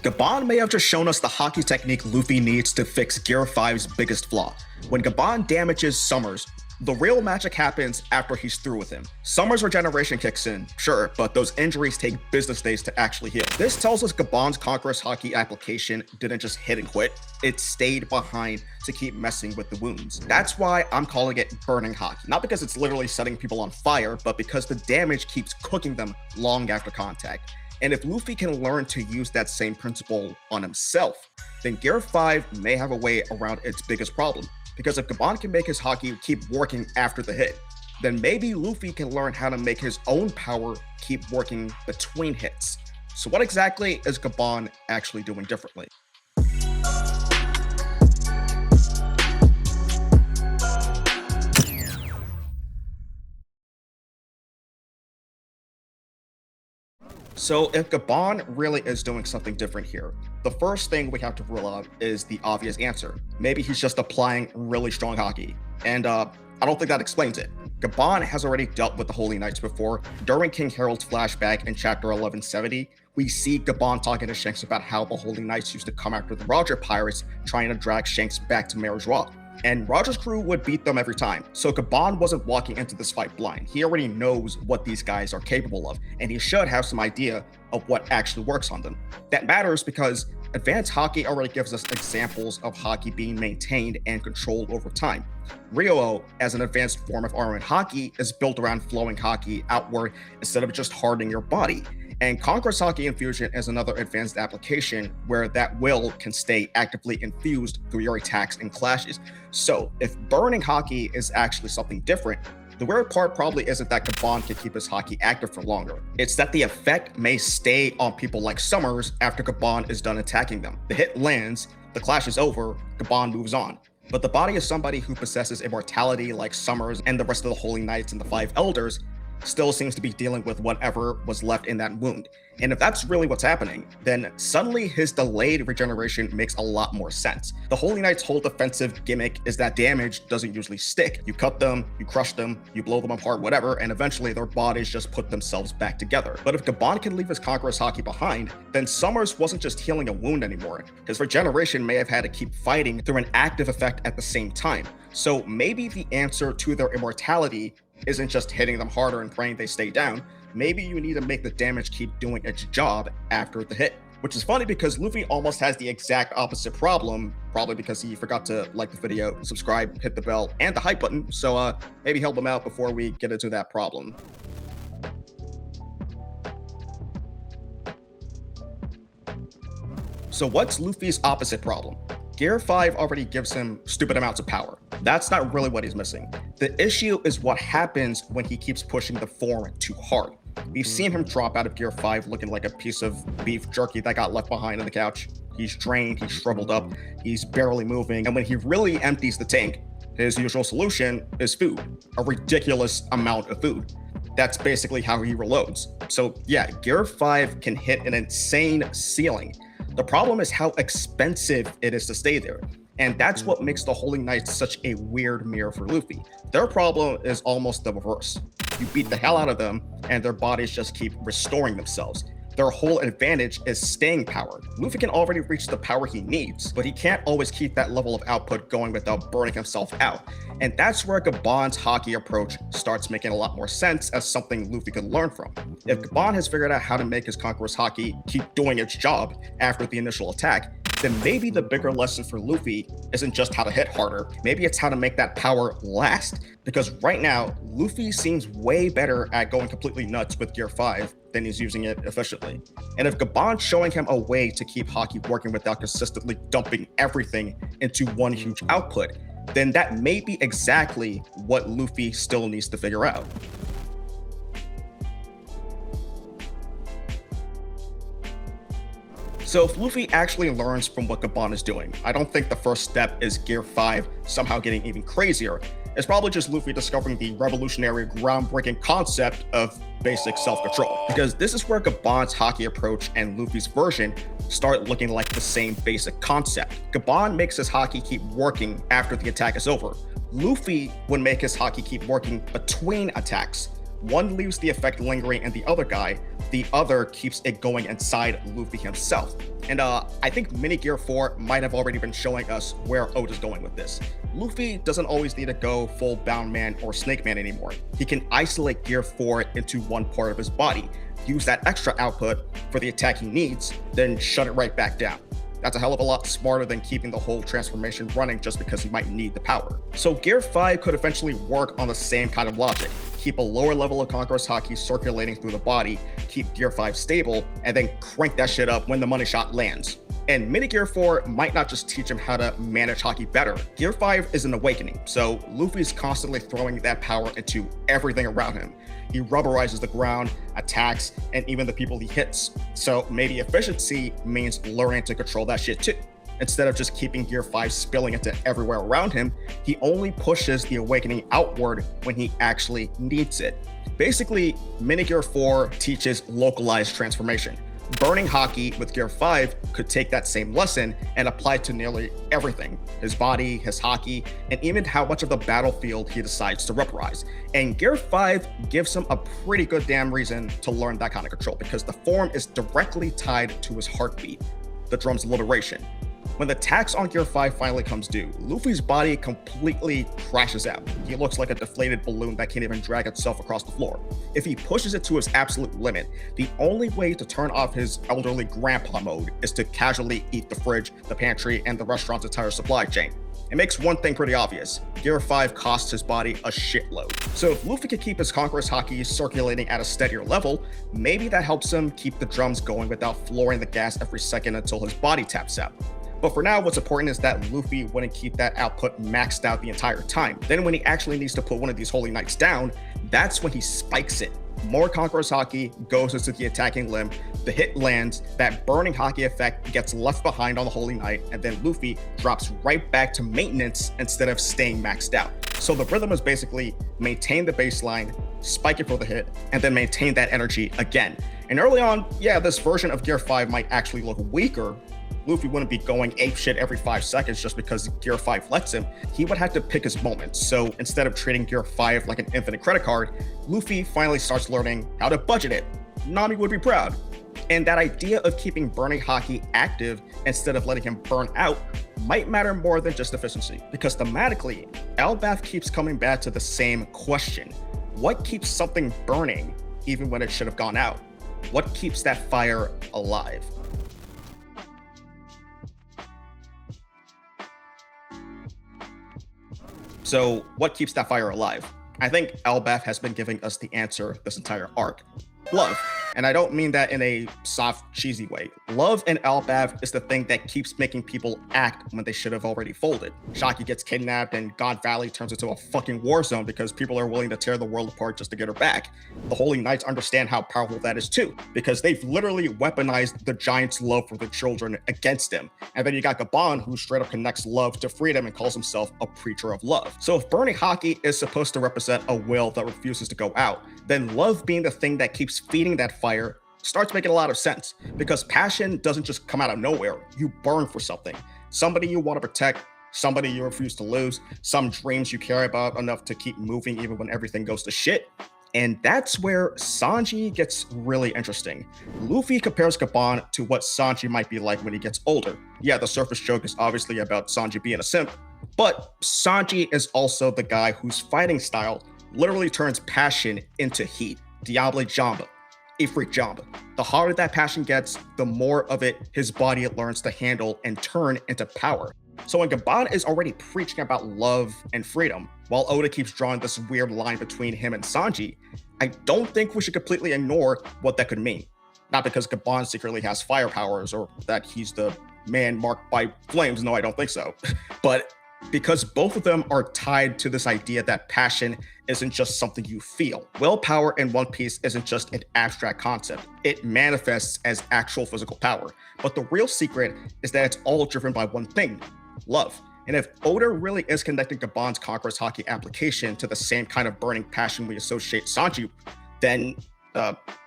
Gaban may have just shown us the Haki technique Luffy needs to fix Gear 5's biggest flaw. When Gaban damages Sommers, the real magic happens after he's through with him. Sommers' regeneration kicks in, sure, but those injuries take business days to actually heal. This tells us Gaban's Conqueror's Haki application didn't just hit and quit, it stayed behind to keep messing with the wounds. That's why I'm calling it burning Haki. Not because it's literally setting people on fire, but because the damage keeps cooking them long after contact. And if Luffy can learn to use that same principle on himself, then Gear 5 may have a way around its biggest problem. Because if Gaban can make his Haki keep working after the hit, then maybe Luffy can learn how to make his own power keep working between hits. So what exactly is Gaban actually doing differently? So if Gaban really is doing something different here, the first thing we have to rule out is the obvious answer. Maybe he's just applying really strong Haki. And I don't think that explains it. Gaban has already dealt with the Holy Knights before. During King Harold's flashback in chapter 1170, we see Gaban talking to Shanks about how the Holy Knights used to come after the Roger pirates, trying to drag Shanks back to Mare Joie. And Roger's crew would beat them every time. So Gaban wasn't walking into this fight blind. He already knows what these guys are capable of, and he should have some idea of what actually works on them. That matters because advanced Haki already gives us examples of Haki being maintained and controlled over time. Ryuo, as an advanced form of armament Haki, is built around flowing Haki outward instead of just hardening your body. And Conqueror's Haki Infusion is another advanced application where that will can stay actively infused through your attacks and clashes. So if burning Haki is actually something different, the weird part probably isn't that Gaban can keep his Haki active for longer. It's that the effect may stay on people like Sommers after Gaban is done attacking them. The hit lands, the clash is over, Gaban moves on. But the body of somebody who possesses immortality like Sommers and the rest of the Holy Knights and the Five Elders still seems to be dealing with whatever was left in that wound. And if that's really what's happening, then suddenly his delayed regeneration makes a lot more sense. The Holy Knight's whole defensive gimmick is that damage doesn't usually stick. You cut them, you crush them, you blow them apart, whatever, and eventually their bodies just put themselves back together. But if Gaban can leave his Conqueror's Haki behind, then Sommers wasn't just healing a wound anymore. His regeneration may have had to keep fighting through an active effect at the same time. So maybe the answer to their immortality isn't just hitting them harder and praying they stay down. Maybe you need to make the damage keep doing its job after the hit. Which is funny because Luffy almost has the exact opposite problem, probably because he forgot to like the video, subscribe, hit the bell, and the hype button, so maybe help him out before we get into that problem. So what's Luffy's opposite problem? Gear 5 already gives him stupid amounts of power. That's not really what he's missing. The issue is what happens when he keeps pushing the form too hard. We've seen him drop out of Gear 5 looking like a piece of beef jerky that got left behind on the couch. He's drained, he's shriveled up, he's barely moving, and when he really empties the tank, his usual solution is food. A ridiculous amount of food. That's basically how he reloads. So yeah, Gear 5 can hit an insane ceiling. The problem is how expensive it is to stay there. And that's what makes the Holy Knights such a weird mirror for Luffy. Their problem is almost the reverse. You beat the hell out of them, and their bodies just keep restoring themselves. Their whole advantage is staying power. Luffy can already reach the power he needs, but he can't always keep that level of output going without burning himself out. And that's where Gaban's Haki approach starts making a lot more sense as something Luffy could learn from. If Gaban has figured out how to make his Conqueror's Haki keep doing its job after the initial attack, then maybe the bigger lesson for Luffy isn't just how to hit harder, maybe it's how to make that power last. Because right now, Luffy seems way better at going completely nuts with Gear 5 than he's using it efficiently. And if Gaban's showing him a way to keep Haki working without consistently dumping everything into one huge output, then that may be exactly what Luffy still needs to figure out. So if Luffy actually learns from what Gaban is doing, I don't think the first step is Gear 5 somehow getting even crazier. It's probably just Luffy discovering the revolutionary, groundbreaking concept of basic self-control. Because this is where Gaban's Haki approach and Luffy's version start looking like the same basic concept. Gaban makes his Haki keep working after the attack is over. Luffy would make his Haki keep working between attacks. One leaves the effect lingering in the other keeps it going inside Luffy himself. And I think Mini Gear 4 might have already been showing us where Oda's going with this. Luffy doesn't always need to go full Bound Man or Snake Man anymore. He can isolate Gear 4 into one part of his body, use that extra output for the attack he needs, then shut it right back down. That's a hell of a lot smarter than keeping the whole transformation running just because he might need the power. So Gear 5 could eventually work on the same kind of logic. Keep a lower level of Conqueror's Haki circulating through the body, keep Gear 5 stable, and then crank that shit up when the money shot lands. And Mini Gear 4 might not just teach him how to manage Haki better. Gear 5 is an awakening, so Luffy's constantly throwing that power into everything around him. He rubberizes the ground, attacks, and even the people he hits. So maybe efficiency means learning to control that shit too. Instead of just keeping Gear 5 spilling into everywhere around him, he only pushes the awakening outward when he actually needs it. Basically, Mini Gear 4 teaches localized transformation. Burning Haki with Gear 5 could take that same lesson and apply it to nearly everything. His body, his Haki, and even how much of the battlefield he decides to rubberize. And Gear 5 gives him a pretty good damn reason to learn that kind of control because the form is directly tied to his heartbeat, the drum's liberation. When the tax on Gear 5 finally comes due, Luffy's body completely crashes out. He looks like a deflated balloon that can't even drag itself across the floor. If he pushes it to his absolute limit, the only way to turn off his elderly grandpa mode is to casually eat the fridge, the pantry, and the restaurant's entire supply chain. It makes one thing pretty obvious. Gear 5 costs his body a shitload. So if Luffy can keep his Conqueror's Haki circulating at a steadier level, maybe that helps him keep the drums going without flooring the gas every second until his body taps out. But for now, what's important is that Luffy wouldn't keep that output maxed out the entire time. Then when he actually needs to put one of these Holy Knights down, that's when he spikes it. More Conqueror's Haki goes into the attacking limb, the hit lands, that burning Haki effect gets left behind on the Holy Knight, and then Luffy drops right back to maintenance instead of staying maxed out. So the rhythm is basically maintain the baseline, spike it for the hit, and then maintain that energy again. And early on, yeah, this version of Gear 5 might actually look weaker. Luffy wouldn't be going apeshit every 5 seconds just because Gear 5 lets him. He would have to pick his moments. So instead of treating Gear 5 like an infinite credit card, Luffy finally starts learning how to budget it. Nami would be proud. And that idea of keeping burning Haki active instead of letting him burn out might matter more than just efficiency. Because thematically, Elbaph keeps coming back to the same question. What keeps something burning even when it should have gone out? What keeps that fire alive? So what keeps that fire alive? I think Elbaph has been giving us the answer this entire arc. Love. And I don't mean that in a soft, cheesy way. Love in Elbaph is the thing that keeps making people act when they should have already folded. Shaki gets kidnapped and God Valley turns into a fucking war zone because people are willing to tear the world apart just to get her back. The Holy Knights understand how powerful that is too, because they've literally weaponized the giant's love for the children against him. And then you got Gaban, who straight up connects love to freedom and calls himself a preacher of love. So if burning Haki is supposed to represent a will that refuses to go out, then love being the thing that keeps feeding that fire starts making a lot of sense, because passion doesn't just come out of nowhere. You burn for something. Somebody you want to protect, somebody you refuse to lose, some dreams you care about enough to keep moving even when everything goes to shit. And that's where Sanji gets really interesting. Luffy compares Gaban to what Sanji might be like when he gets older. Yeah, the surface joke is obviously about Sanji being a simp, but Sanji is also the guy whose fighting style literally turns passion into heat. Diable Jamba. Ifrit Jamba. The harder that passion gets, the more of it his body learns to handle and turn into power. So when Gaban is already preaching about love and freedom, while Oda keeps drawing this weird line between him and Sanji, I don't think we should completely ignore what that could mean. Not because Gaban secretly has fire powers or that he's the man marked by flames, no, I don't think so. But because both of them are tied to this idea that passion isn't just something you feel. Willpower in One Piece isn't just an abstract concept. It manifests as actual physical power. But the real secret is that it's all driven by one thing: love. And if Oda really is connecting Gaban's Conqueror's Haki application to the same kind of burning passion we associate Sanji, then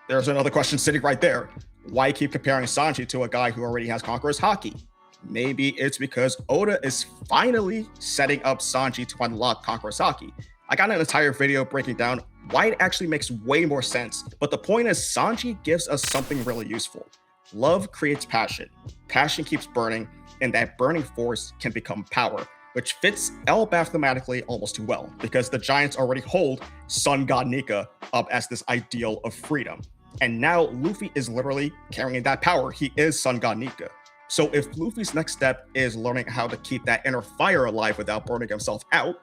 there's another question sitting right there. Why keep comparing Sanji to a guy who already has Conqueror's Haki? Maybe it's because Oda is finally setting up Sanji to unlock Conqueror's Haki. I got an entire video breaking down why it actually makes way more sense. But the point is, Sanji gives us something really useful. Love creates passion. Passion keeps burning, and that burning force can become power, which fits Elbaph thematically almost too well, because the Giants already hold Sun God Nika up as this ideal of freedom. And now Luffy is literally carrying that power. He is Sun God Nika. So if Luffy's next step is learning how to keep that inner fire alive without burning himself out,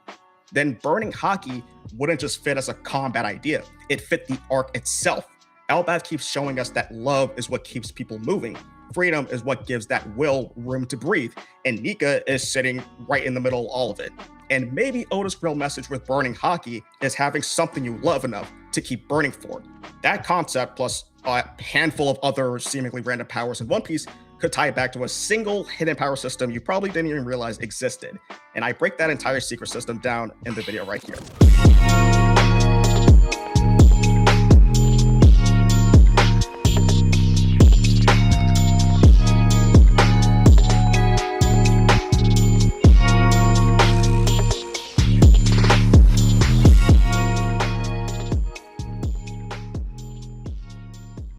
then burning Haki wouldn't just fit as a combat idea. It fit the arc itself. Elbaph keeps showing us that love is what keeps people moving. Freedom is what gives that will room to breathe. And Nika is sitting right in the middle of all of it. And maybe Oda's real message with burning Haki is having something you love enough to keep burning for. That concept, plus a handful of other seemingly random powers in One Piece, could tie it back to a single hidden power system you probably didn't even realize existed. And I break that entire secret system down in the video right here.